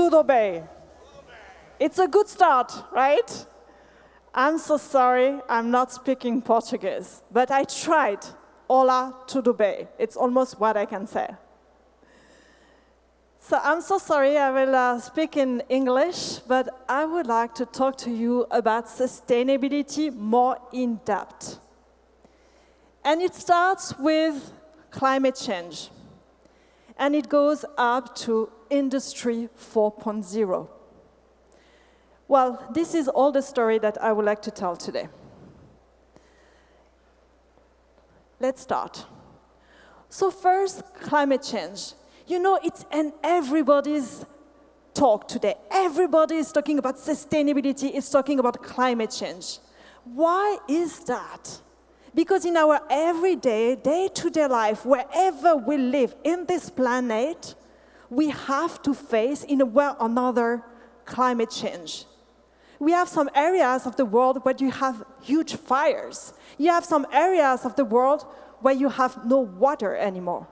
should obey. It's a good start, right? I'm so sorry, I'm not speaking Portuguese, but I tried. Olá, tudo bem. It's almost what I can say. So I'm so sorry, I will speak in English, but I would like to talk to you about sustainability more in depth. And it starts with climate change. And it goes up to Industry 4.0. Well, this is all the story that I would like to tell today. Let's start. So first, climate change. You know, it's in everybody's talk today. Everybody is talking about sustainability, is talking about climate change. Why is that? Because in our everyday, day-to-day life, wherever we live in this planet, we have to face, in a way or another, climate change. We have some areas of the world where you have huge fires. You have some areas of the world where you have no water anymore.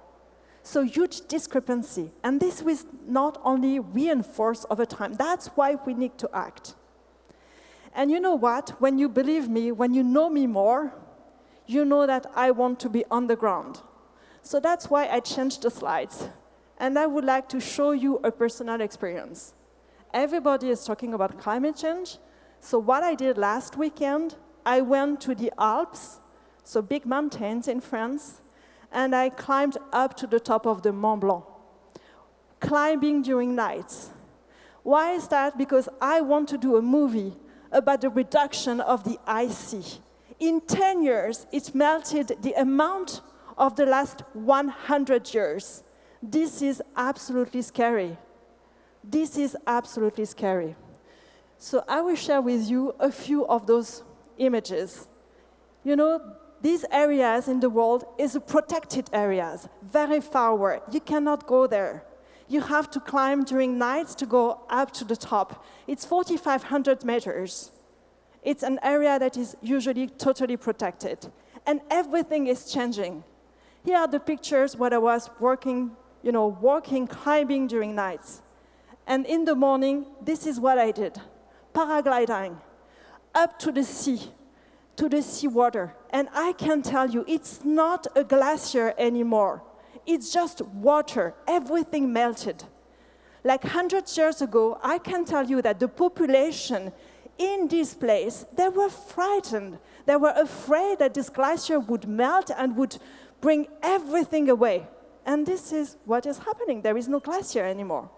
So huge discrepancy. And this will not only reinforce over time. That's why we need to act. And you know what? When you believe me, when you know me more, you know that I want to be on the ground. So that's why I changed the slides. And I would like to show you a personal experience. Everybody is talking about climate change. So what I did last weekend, I went to the Alps, so big mountains in France, and I climbed up to the top of the Mont Blanc, climbing during nights. Why is that? Because I want to do a movie about the reduction of the ice sea. In 10 years, it melted the amount of the last 100 years. This is absolutely scary. This is absolutely scary. So I will share with you a few of those images. You know, these areas in the world is protected areas, very far away. You cannot go there. You have to climb during nights to go up to the top. It's 4,500 meters. It's an area that is usually totally protected. And everything is changing. Here are the pictures where I was working, climbing during nights. And in the morning, this is what I did. Paragliding, up to the seawater. And I can tell you, it's not a glacier anymore. It's just water. Everything melted. Like 100 years ago, I can tell you that the population in this place, they were frightened. They were afraid that this glacier would melt and would bring everything away. And this is what is happening. There is no glacier anymore.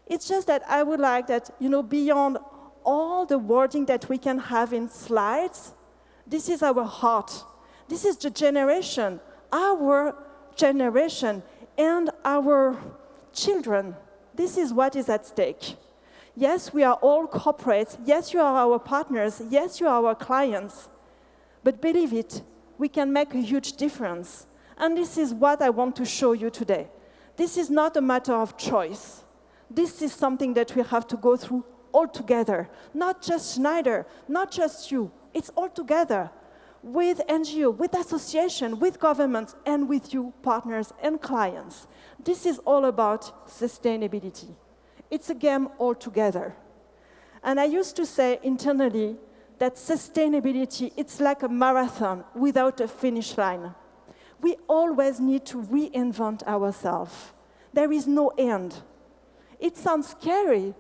It's just that I would like that, beyond all the wording that we can have in slides, this is our heart. This is the generation, our generation, and our children. This is what is at stake. Yes, we are all corporates. Yes, you are our partners. Yes, you are our clients. But believe it, we can make a huge difference. And this is what I want to show you today. This is not a matter of choice. This is something that we have to go through all together. Not just Schneider, not just you. It's all together with NGO, with association, with governments, and with you, partners and clients. This is all about sustainability. It's a game all together. And I used to say internally that sustainability, it's like a marathon without a finish line. We always need to reinvent ourselves. There is no end. It sounds scary,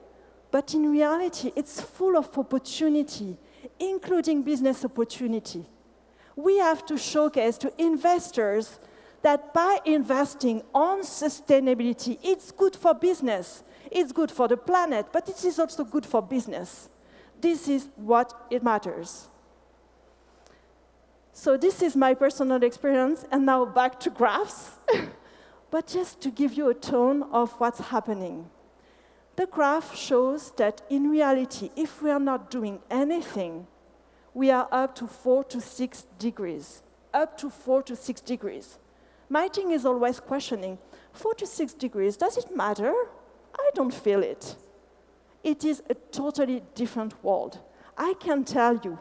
but in reality, it's full of opportunity, including business opportunity. We have to showcase to investors that by investing on sustainability, it's good for business, it's good for the planet, but it is also good for business. This is what it matters. So this is my personal experience, and now back to graphs, but just to give you a tone of what's happening. The graph shows that in reality, if we are not doing anything, we are up to 4 to 6 degrees. Up to 4 to 6 degrees. My team is always questioning, 4 to 6 degrees, does it matter? I don't feel it. It is a totally different world. I can tell you,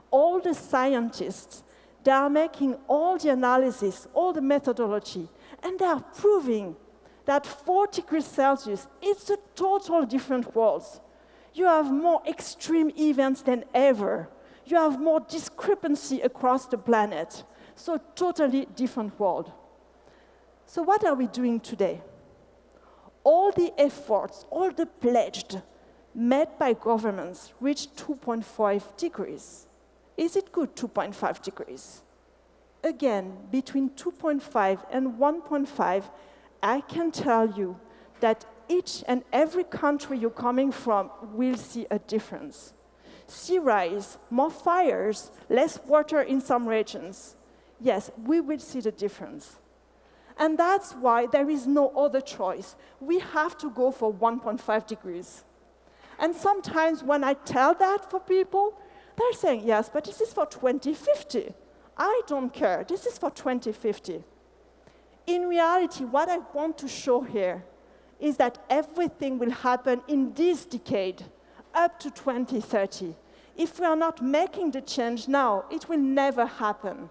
all the scientists, they are making all the analysis, all the methodology, and they are proving that 4 degrees Celsius, it's a total different world. You have more extreme events than ever. You have more discrepancy across the planet. So totally different world. So what are we doing today? All the efforts, all the pledged made by governments reached 2.5 degrees. Is it good, 2.5 degrees? Again, between 2.5 and 1.5, I can tell you that each and every country you're coming from will see a difference. Sea rise, more fires, less water in some regions. Yes, we will see the difference. And that's why there is no other choice. We have to go for 1.5 degrees. And sometimes when I tell that for people, they're saying, yes, but this is for 2050. I don't care. This is for 2050. In reality, what I want to show here is that everything will happen in this decade, up to 2030. If we are not making the change now, it will never happen.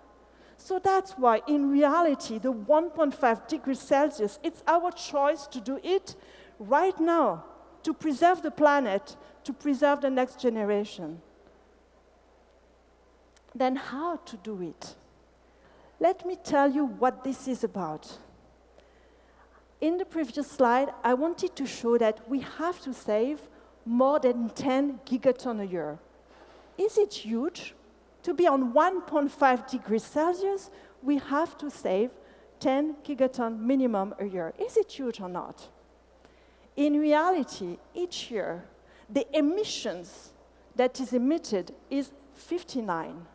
So that's why, in reality, the 1.5 degrees Celsius, it's our choice to do it right now, to preserve the planet, to preserve the next generation. Then how to do it? Let me tell you what this is about. In the previous slide, I wanted to show that we have to save more than 10 gigatons a year. Is it huge? To be on 1.5 degrees Celsius, we have to save 10 gigatons minimum a year. Is it huge or not? In reality, each year, the emissions that is emitted is 59,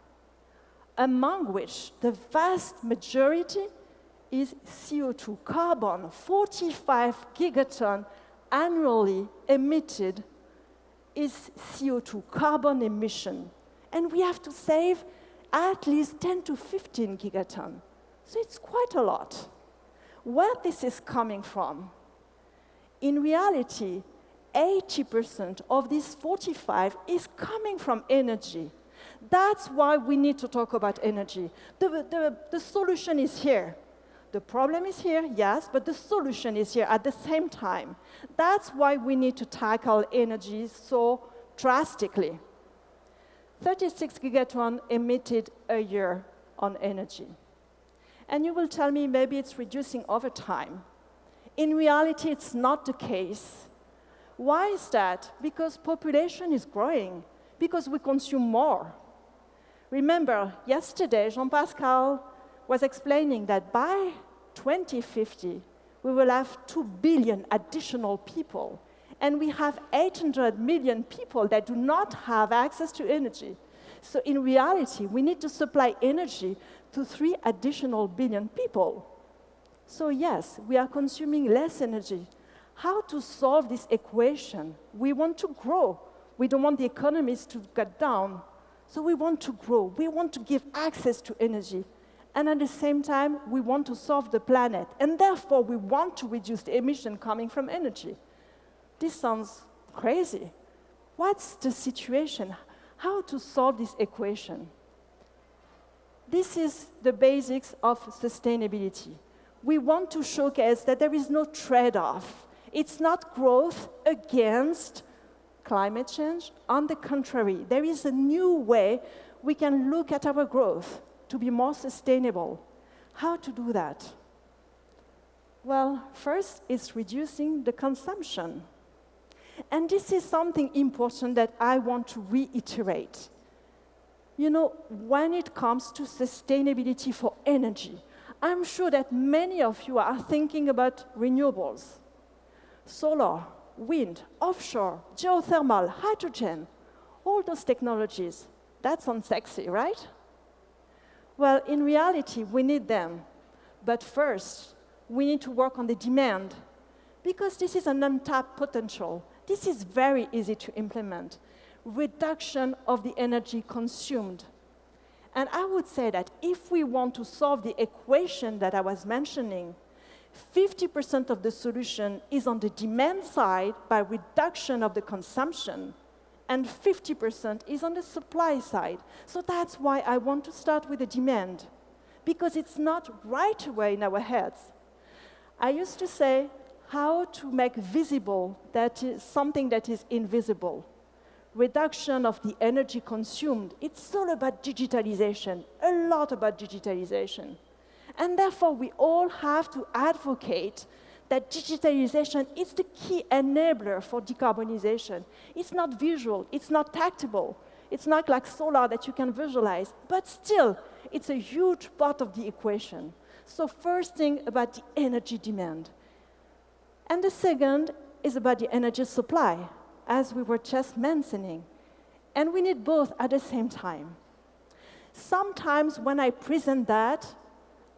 among which the vast majority is CO2, carbon, 45 gigatons annually emitted is CO2, carbon emission. And we have to save at least 10 to 15 gigatons. So it's quite a lot. Where this is coming from? In reality, 80% of this 45 is coming from energy. That's why we need to talk about energy. The solution is here. The problem is here, yes, but the solution is here at the same time. That's why we need to tackle energy so drastically. 36 gigatons emitted a year on energy. And you will tell me maybe it's reducing over time. In reality, it's not the case. Why is that? Because population is growing, because we consume more. Remember, yesterday, Jean-Pascal was explaining that by 2050, we will have 2 billion additional people. And we have 800 million people that do not have access to energy. So in reality, we need to supply energy to 3 additional billion people. So yes, we are consuming less energy. How to solve this equation? We want to grow. We don't want the economies to get down. So we want to grow. We want to give access to energy. And at the same time, we want to solve the planet. And therefore, we want to reduce the emission coming from energy. This sounds crazy. What's the situation? How to solve this equation? This is the basics of sustainability. We want to showcase that there is no trade-off. It's not growth against climate change. On the contrary, there is a new way we can look at our growth to be more sustainable. How to do that? Well, first is reducing the consumption. And this is something important that I want to reiterate. You know, when it comes to sustainability for energy, I'm sure that many of you are thinking about renewables. Solar, wind, offshore, geothermal, hydrogen, all those technologies. That sounds sexy, right? Well, in reality, we need them. But first, we need to work on the demand, because this is an untapped potential. This is very easy to implement. Reduction of the energy consumed. And I would say that if we want to solve the equation that I was mentioning, 50% of the solution is on the demand side by reduction of the consumption, and 50% is on the supply side. So that's why I want to start with the demand, because it's not right away in our heads. I used to say, how to make visible that is something that is invisible. Reduction of the energy consumed. It's all about digitalization, a lot about digitalization. And therefore, we all have to advocate that digitalization is the key enabler for decarbonization. It's not visual, it's not tactile, it's not like solar that you can visualize, but still, it's a huge part of the equation. So first thing about the energy demand. And the second is about the energy supply, as we were just mentioning. And we need both at the same time. Sometimes when I present that,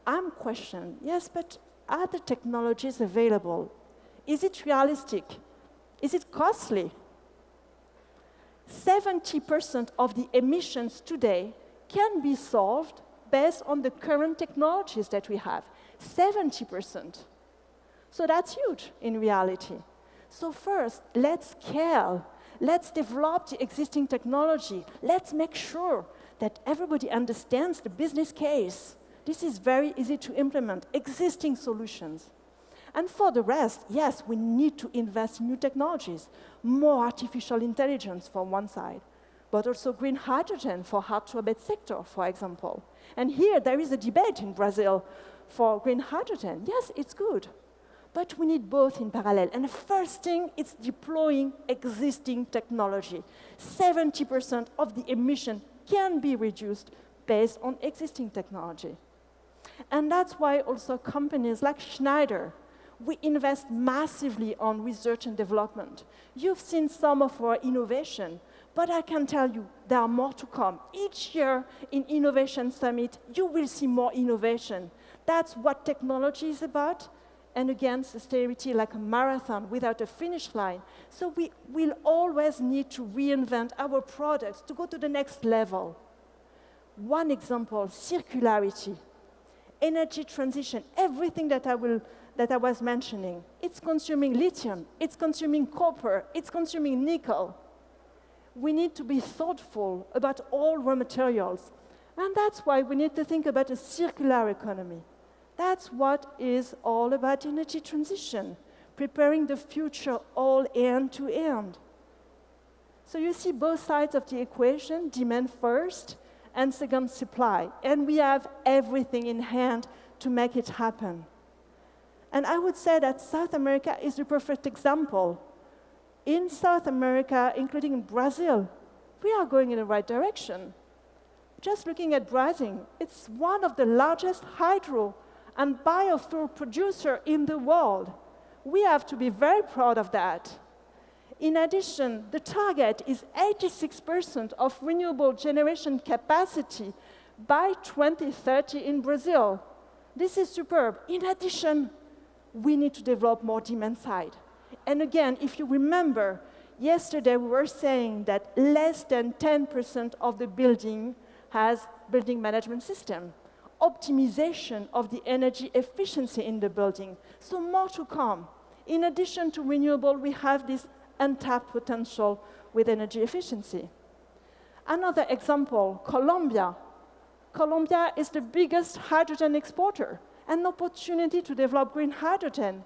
I'm questioned, yes, but are the technologies available? Is it realistic? Is it costly? 70% of the emissions today can be solved based on the current technologies that we have. 70%. So that's huge in reality. So first, let's scale. Let's develop the existing technology. Let's make sure that everybody understands the business case. This is very easy to implement, existing solutions. And for the rest, yes, we need to invest in new technologies, more artificial intelligence from one side, but also green hydrogen for hard-to-abate sector, for example. And here, there is a debate in Brazil for green hydrogen. Yes, it's good, but we need both in parallel. And the first thing is deploying existing technology. 70% of the emission can be reduced based on existing technology. And that's why also companies like Schneider, we invest massively on research and development. You've seen some of our innovation, but I can tell you there are more to come. Each year in Innovation Summit, you will see more innovation. That's what technology is about. And again, sustainability like a marathon without a finish line. So we will always need to reinvent our products to go to the next level. One example, circularity. Energy transition, everything that I was mentioning, it's consuming lithium, it's consuming copper, it's consuming nickel. We need to be thoughtful about all raw materials. And that's why we need to think about a circular economy. That's what is all about energy transition, preparing the future all end to end. So you see both sides of the equation, demand first, and second, supply. And we have everything in hand to make it happen. And I would say that South America is the perfect example. In South America, including in Brazil, we are going in the right direction. Just looking at Brazil, it's one of the largest hydro and biofuel producer in the world. We have to be very proud of that. In addition, the target is 86% of renewable generation capacity by 2030 in Brazil. This is superb. In addition, we need to develop more demand side. And again, if you remember, yesterday we were saying that less than 10% of the building has building management system. Optimization of the energy efficiency in the building. So more to come. In addition to renewable, we have this untapped potential with energy efficiency. Another example, Colombia. Colombia is the biggest hydrogen exporter, an opportunity to develop green hydrogen.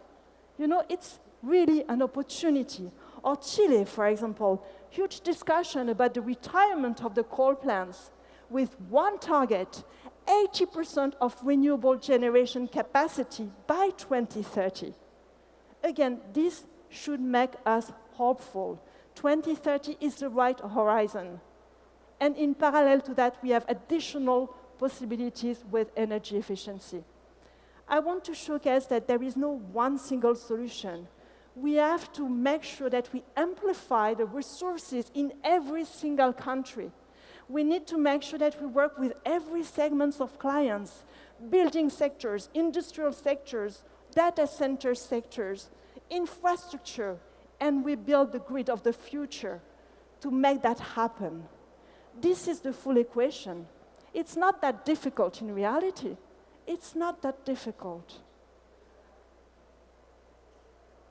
You know, it's really an opportunity. Or Chile, for example, huge discussion about the retirement of the coal plants with one target, 80% of renewable generation capacity by 2030. Again, this should make us hopeful. 2030 is the right horizon. And in parallel to that, we have additional possibilities with energy efficiency. I want to showcase that there is no one single solution. We have to make sure that we amplify the resources in every single country. We need to make sure that we work with every segment of clients, building sectors, industrial sectors, data center sectors, infrastructure, and we build the grid of the future to make that happen. This is the full equation. It's not that difficult in reality. It's not that difficult.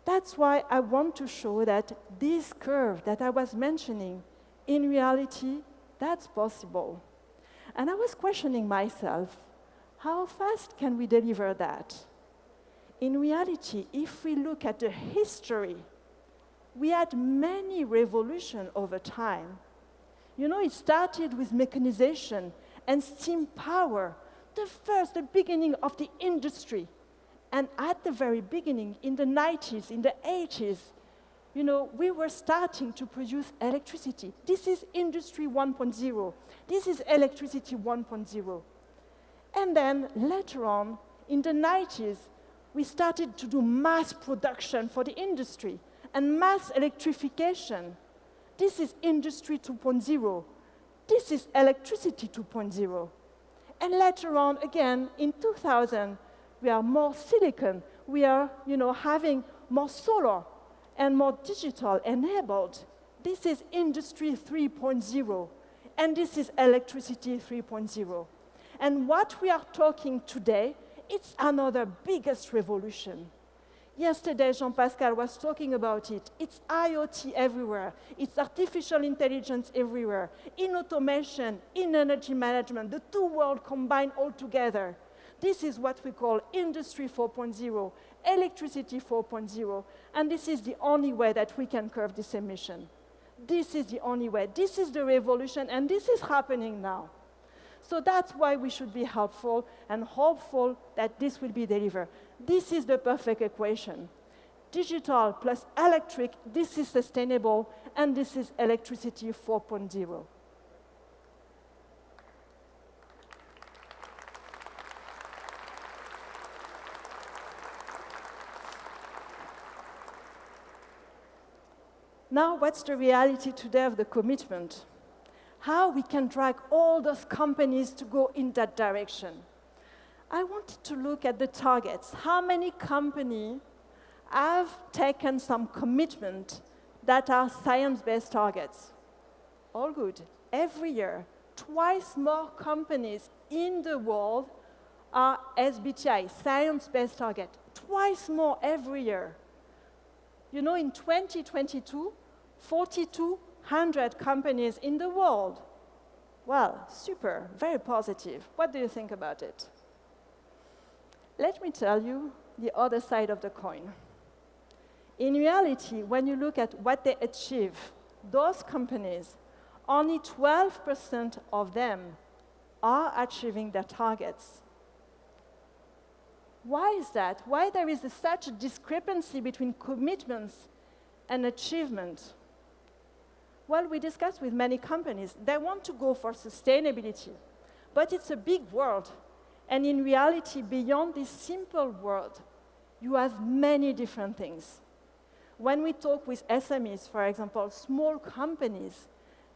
That's why I want to show that this curve that I was mentioning, in reality, that's possible. And I was questioning myself, how fast can we deliver that? in reality, if we look at the history, we had many revolutions over time. You know, it started with mechanization and steam power, the beginning of the industry. And at the very beginning, in the 90s, in the 80s, you know, we were starting to produce electricity. This is Industry 1.0. This is Electricity 1.0. And then later on, in the 90s, we started to do mass production for the industry and mass electrification. This is Industry 2.0. This is Electricity 2.0. And later on, again, in 2000, we are more silicon. We are, you know, having more solar and more digital enabled. This is Industry 3.0, and this is Electricity 3.0. And what we are talking today, it's another biggest revolution. Yesterday, Jean-Pascal was talking about it. It's IoT everywhere. It's artificial intelligence everywhere. In automation, in energy management, the two worlds combined all together. This is what we call Industry 4.0, Electricity 4.0, and this is the only way that we can curb this emission. This is the only way. This is the revolution, and this is happening now. So that's why we should be helpful and hopeful that this will be delivered. This is the perfect equation. Digital plus electric, this is sustainable, and this is Electricity 4.0. Now, what's the reality today of the commitment? How we can drag all those companies to go in that direction. I wanted to look at the targets. How many companies have taken some commitment that are science-based targets? All good. Every year, twice more companies in the world are SBTi, science-based target. Twice more every year. You know, in 2022, 4,200 companies in the world. Well, super, very positive. What do you think about it? Let me tell you the other side of the coin. In reality, when you look at what they achieve, those companies, only 12% of them are achieving their targets. Why is that? Why there is such a discrepancy between commitments and achievement? Well, we discussed with many companies. They want to go for sustainability, but it's a big world. And in reality, beyond this simple world, you have many different things. When we talk with SMEs, for example, small companies,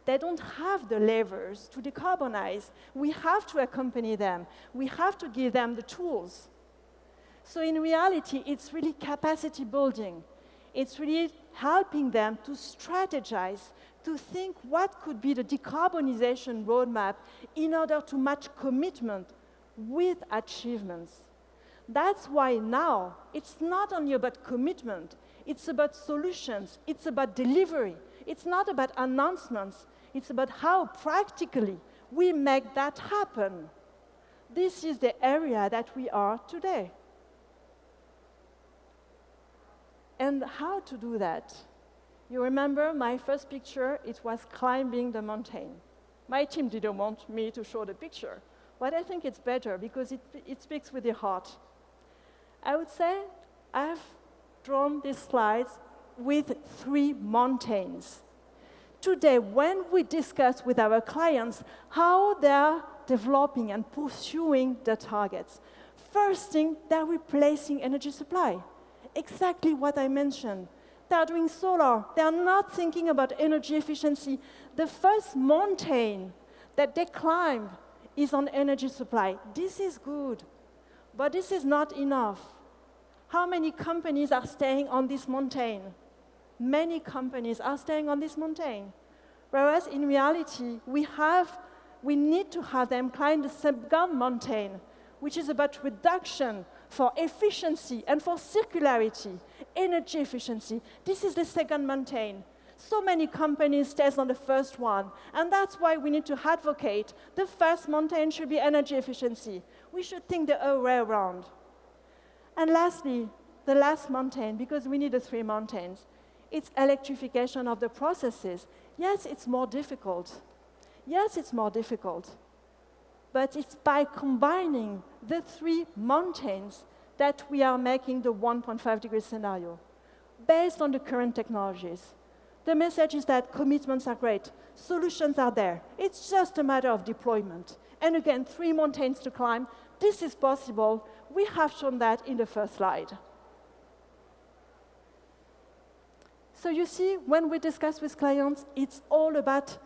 they don't have the levers to decarbonize. We have to accompany them. We have to give them the tools. So in reality, it's really capacity building. It's really helping them to strategize, to think what could be the decarbonization roadmap in order to match commitment with achievements. That's why now it's not only about commitment, it's about solutions, it's about delivery. It's not about announcements, it's about how practically we make that happen. This is the area that we are today. And how to do that? You remember my first picture, it was climbing the mountain. My team didn't want me to show the picture, but I think it's better because it speaks with the heart. I would say I've drawn these slides with 3 mountains. Today, when we discuss with our clients how they're developing and pursuing the targets, first thing, they're replacing energy supply. Exactly what I mentioned. They're doing solar. They're not thinking about energy efficiency. The first mountain that they climb is on energy supply. This is good, but this is not enough. How many companies are staying on this mountain? Many companies are staying on this mountain. Whereas in reality, we need to have them climb the second mountain, which is about reduction for efficiency and for circularity, energy efficiency. This is the second mountain. So many companies stay on the first one, and that's why we need to advocate the first mountain should be energy efficiency. We should think the other way around. And lastly, the last mountain, because we need the 3 mountains, it's electrification of the processes. Yes, it's more difficult. Yes, it's more difficult. But it's by combining the 3 mountains that we are making the 1.5 degree scenario, based on the current technologies. The message is that commitments are great, solutions are there. It's just a matter of deployment. And again, 3 mountains to climb. This is possible. We have shown that in the first slide. So you see, when we discuss with clients, it's all about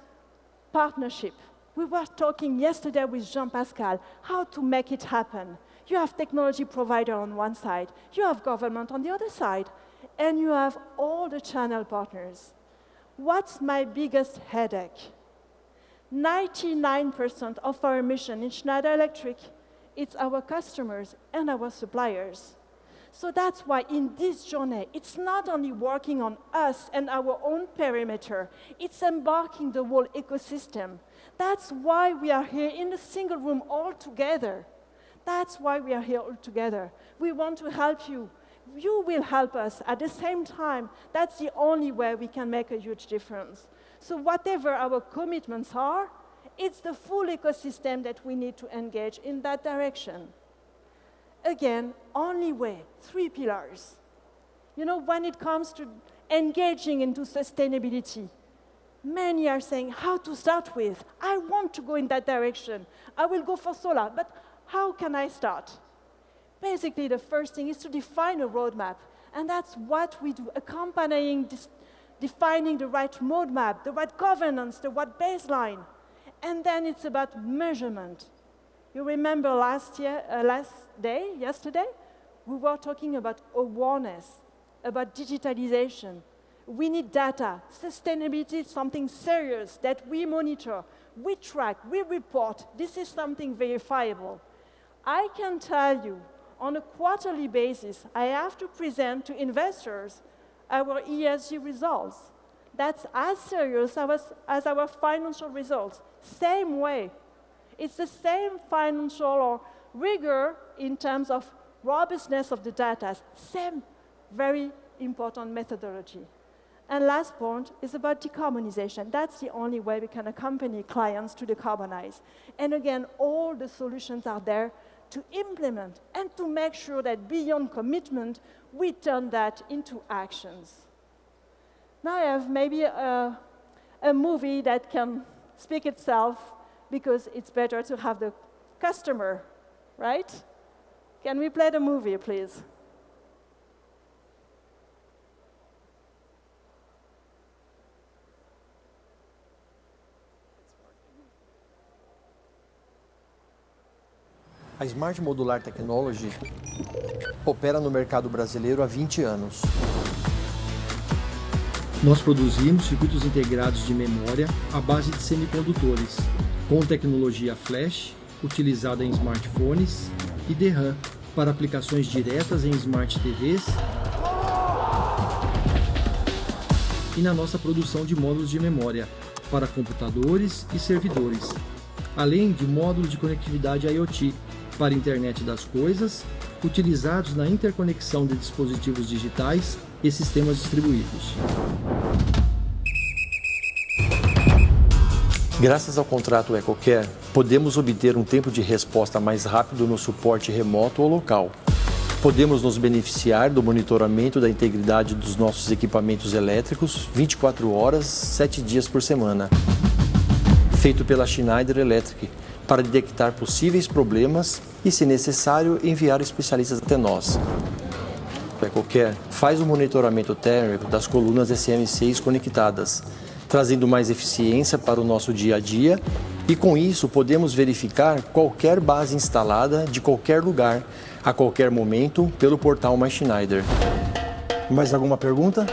partnership. We were talking yesterday with Jean-Pascal how to make it happen. You have technology provider on one side, you have government on the other side, and you have all the channel partners. What's my biggest headache? 99% of our emission in Schneider Electric, it's our customers and our suppliers. So that's why in this journey, it's not only working on us and our own perimeter, it's embarking the whole ecosystem. That's why we are here in a single room all together. That's why we are here all together. We want to help you. You will help us at the same time. That's the only way we can make a huge difference. So whatever our commitments are, it's the full ecosystem that we need to engage in that direction. Again, only way, 3 pillars. You know, when it comes to engaging into sustainability, many are saying how to start with. I want to go in that direction. I will go for solar, but how can I start? Basically, the first thing is to define a roadmap, and that's what we do, accompanying this, defining the right roadmap, the right governance, the right baseline. And then it's about measurement. You remember yesterday, we were talking about awareness, about digitalization. We need data. Sustainability is something serious that we monitor, we track, we report. This is something verifiable. I can tell you, on a quarterly basis, I have to present to investors our ESG results. That's as serious as our financial results. Same way. It's the same financial or rigor in terms of robustness of the data. Same very important methodology. And last point is about decarbonization. That's the only way we can accompany clients to decarbonize. And again, all the solutions are there to implement and to make sure that beyond commitment, we turn that into actions. Now I have maybe a movie that can speak itself, because it's better to have the customer, right? Can we play the movie, please? A Smart Modular Technology opera no mercado brasileiro há 20 anos. Nós produzimos circuitos integrados de memória à base de semicondutores, com tecnologia flash, utilizada em smartphones, e DRAM, para aplicações diretas em Smart TVs e na nossa produção de módulos de memória, para computadores e servidores, além de módulos de conectividade IoT, para a internet das coisas, utilizados na interconexão de dispositivos digitais e sistemas distribuídos. Graças ao contrato EcoCare, podemos obter um tempo de resposta mais rápido no suporte remoto ou local. Podemos nos beneficiar do monitoramento da integridade dos nossos equipamentos elétricos 24 horas, 7 dias por semana. Feito pela Schneider Electric, para detectar possíveis problemas e, se necessário, enviar especialistas até nós. O EcoCare faz o monitoramento térmico das colunas SM6 conectadas, trazendo mais eficiência para o nosso dia a dia, e com isso podemos verificar qualquer base instalada de qualquer lugar, a qualquer momento, pelo portal My Schneider. Mais alguma pergunta?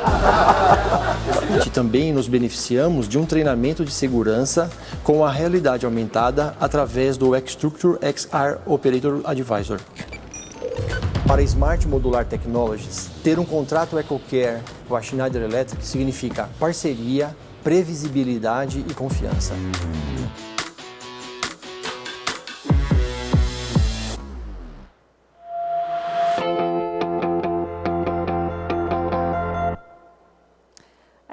E também nos beneficiamos de um treinamento de segurança com a realidade aumentada através do X-Structure XR Operator Advisor. Para Smart Modular Technologies, ter um contrato EcoCare com a Schneider Electric significa parceria, previsibilidade e confiança.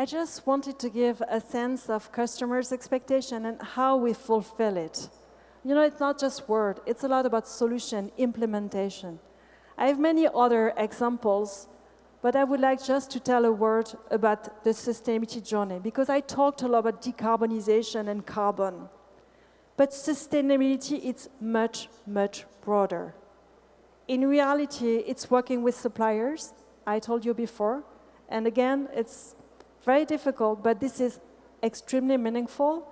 I just wanted to give a sense of customers' expectation and how we fulfill it. It's not just word, it's a lot about solution implementation. I have many other examples, but I would like just to tell a word about the sustainability journey, because I talked a lot about decarbonization and carbon. But sustainability is much, much broader. In reality, it's working with suppliers, I told you before, and again, it's very difficult, but this is extremely meaningful,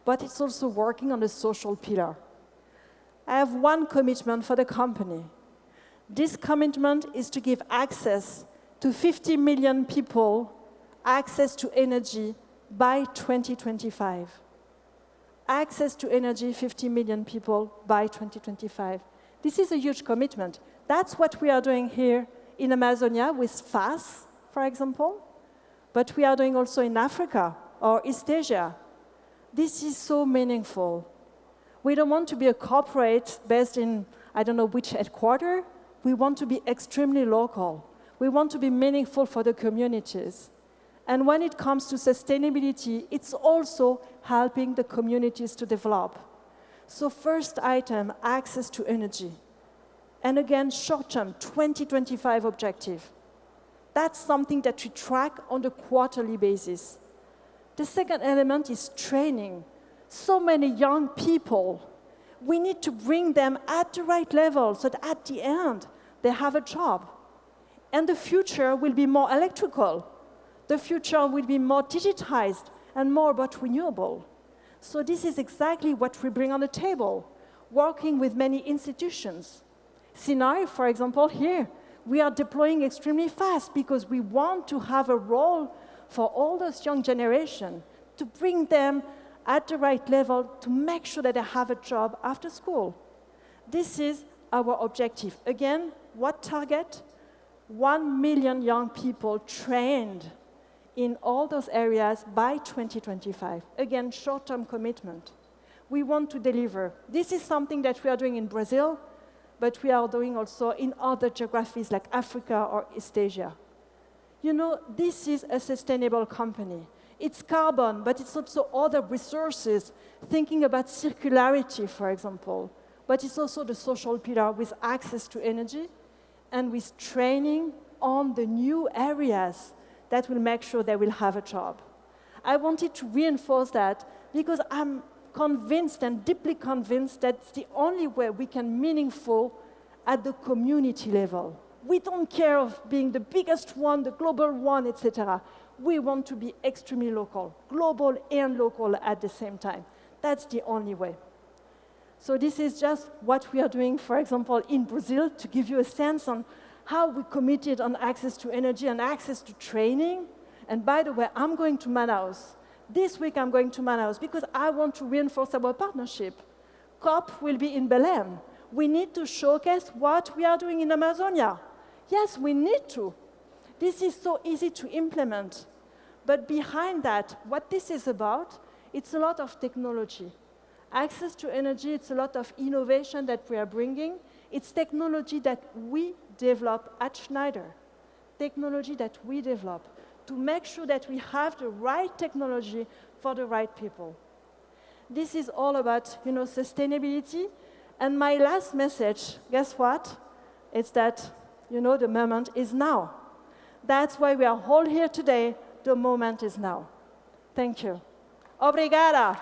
but it's also working on the social pillar. I have one commitment for the company. This commitment is to give access to 50 million people access to energy by 2025. Access to energy, 50 million people by 2025. This is a huge commitment. That's what we are doing here in Amazonia with FAS, for example, but we are doing also in Africa or East Asia. This is so meaningful. We don't want to be a corporate based in, I don't know which headquarters. We want to be extremely local. We want to be meaningful for the communities. And when it comes to sustainability, it's also helping the communities to develop. So first item, access to energy. And again, short-term, 2025 objective. That's something that we track on a quarterly basis. The second element is training. So many young people, we need to bring them at the right level so that at the end, they have a job. And the future will be more electrical. The future will be more digitized and more about renewable. So this is exactly what we bring on the table, working with many institutions. Sinai, for example, here, we are deploying extremely fast because we want to have a role for all those young generation to bring them at the right level to make sure that they have a job after school. This is our objective. Again, what target? 1 million young people trained in all those areas by 2025. Again, short-term commitment. We want to deliver. This is something that we are doing in Brazil, but we are doing also in other geographies like Africa or East Asia. This is a sustainable company. It's carbon, but it's also other resources, thinking about circularity, for example. But it's also the social pillar with access to energy and with training on the new areas that will make sure they will have a job. I wanted to reinforce that because I'm convinced and deeply convinced that it's the only way we can meaningful at the community level. We don't care of being the biggest one, the global one, etc. We want to be extremely local, global and local at the same time. That's the only way. So this is just what we are doing, for example, in Brazil, to give you a sense on how we committed on access to energy and access to training. And by the way, I'm going to Manaus. This week I'm going to Manaus because I want to reinforce our partnership. COP will be in Belém. We need to showcase what we are doing in Amazonia. Yes, we need to. This is so easy to implement. But behind that, what this is about, it's a lot of technology. Access to energy, it's a lot of innovation that we are bringing. It's technology that we develop at Schneider. Technology that we develop to make sure that we have the right technology for the right people. This is all about, sustainability. And my last message, guess what? It's that, the moment is now. That's why we are all here today. The moment is now. Thank you. Obrigada.